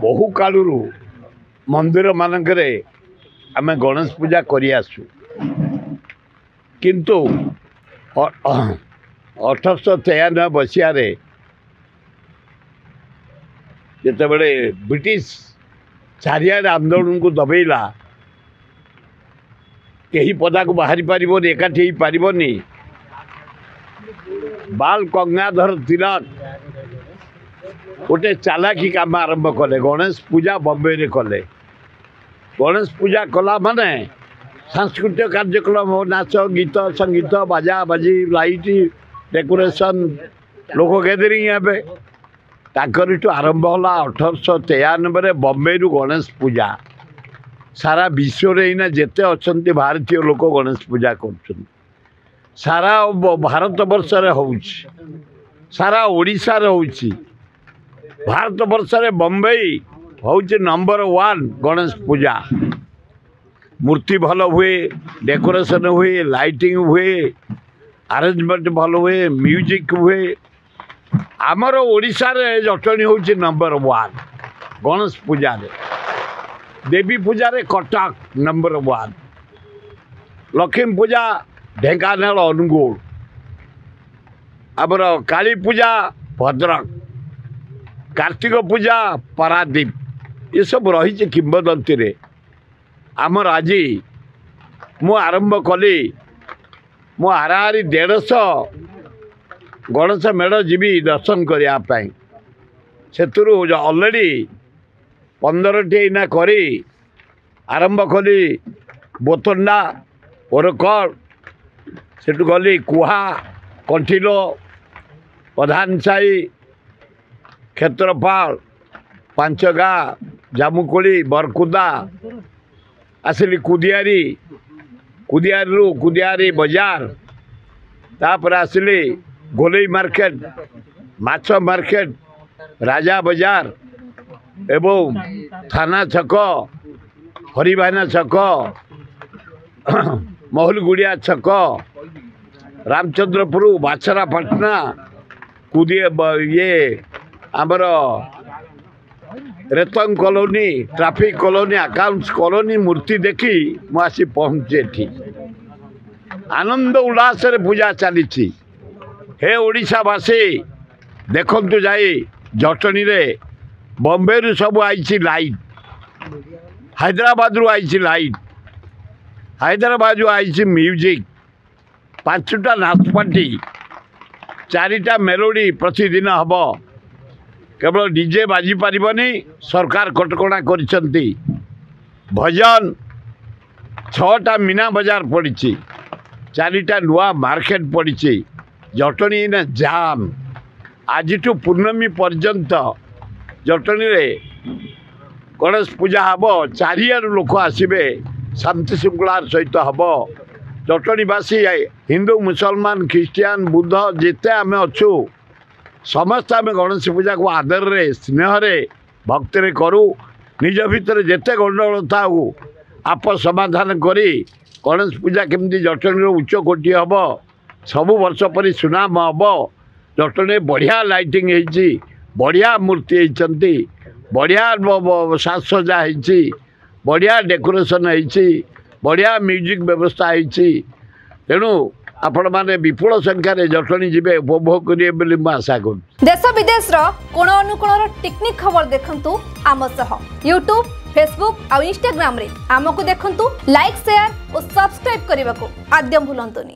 बहु कालू मंदिर मानकरे आम गणेश पूजा करि आसु किंतु 1893 मसीह जितेबले ब्रिटिश चारिआडे आंदोलन को दबेला कहीं पदा को बाहरी पारिबनी एकाठी हो पारिबनी बाल गंगाधर तिलक गोटे चालाकी काम आरंभ कले गणेश पूजा बम्बे रे कले गणेश पूजा कला माने सांस्कृतिक कार्यक्रम नाच गीत संगीत बाजा बाजी लाइट डेकोरेशन लोक गैदरिंग हे ताकरिठू आरंभ होला 1893 बम्बे रु गणेश पूजा सारा विश्व रे इना जेते अछंती भारतीय लोक गणेश पूजा करछन सारा भारत वर्ष रे होउछ सारा ओडिसा रे होउछ भारत वर्ष रे बम्बे होउछ नंबर 1 गणेश पूजा मूर्ति भल हुए डेकोरेशन हुए लाइटिंग हुए अरेंजमेंट भल हुए म्यूजिक हुए आमर ओडिशा रे जटणी होउछ नंबर 1 गणेश पूजा रे देवी पूजा रे कटक नंबर 1 लक्ष्मी पूजा ढेंकानाल अनुगुल आमर काली पूजा भद्रक कार्तिक पूजा पारादीप ये सब रही किंवदंती रे आमर आज मु आरंभ कली मु हाराहारी 150 गणेश मेढ़ जीवी दर्शन करने से अलरेडी 15टी इना करी आरंभ कली बोतंडा ओरकड़ सेठू गली कुहा कंठिलो प्रधान साई क्षेत्रपाल पांचगा जामुकोली बरकुदा आसिली कुदियारी कुदियारी बाजार तापर आसिली गोलई मार्केट माछ मार्केट राजा बाजार एवं थाना छक हरिभाना छक महलगुड़िया छक रामचंद्रपुर बाछरापाटना ये आमर रेतंग colony traffic colony accounts colony मूर्ति देखी मुझे पहुँचे आनंद उल्लास रे पूजा चली हे ओडिशावासी देखंतु जाई जटनी रे बॉम्बे रु सब आई लाइट हैदराबाद रु आई लाइट हैदराबाद रु आई म्यूजिक 5टा नाच पार्टी 4टा मेलोडी प्रतिदिन हम केवल डीजे बाजी पारिबनी सरकार कटकणा करिसंती भजन 6टा मीना बाजार पड़ी 4टा नुआ मार्केट पड़ी जटनी ना जाम आज पूर्णमी पर्यंत जटनी रे गणेश पूजा हम चारिआडू लोक आसबे शांति श्रृंखलार सहित हम जटनीवासी हिंदू मुसलमान ख्रीस्टियान बुद्ध जिते आम अच्छु समस्त आम गणेश पूजा को आदर रे स्नेह रे भक्ति रे करू निज भितर जेते गंडगोल थाऊ आप समाधान करी गणेश पूजा केमती जटनी उच्च कोटि हम सबु वर्ष पर सुनाम हम जटनी बढ़िया लाइटिंग होती बढ़िया मूर्ति होती बढ़िया साजसजा होती बढ़िया डेकोरेशन होती बढ़िया म्यूजिक व्यवस्था होती तेणु आपण माने विपुल संख्यार जटनी जीवे उपभोग करेंगे आशा कर देश विदेश कोण अनुकोण टेक्निक खबर देखंतु आम सह यूट्यूब फेसबुक और इंस्टाग्राम रे आमको देखंतु लाइक शेयर और सब्सक्राइब करने को आद्य भूलंतुनी।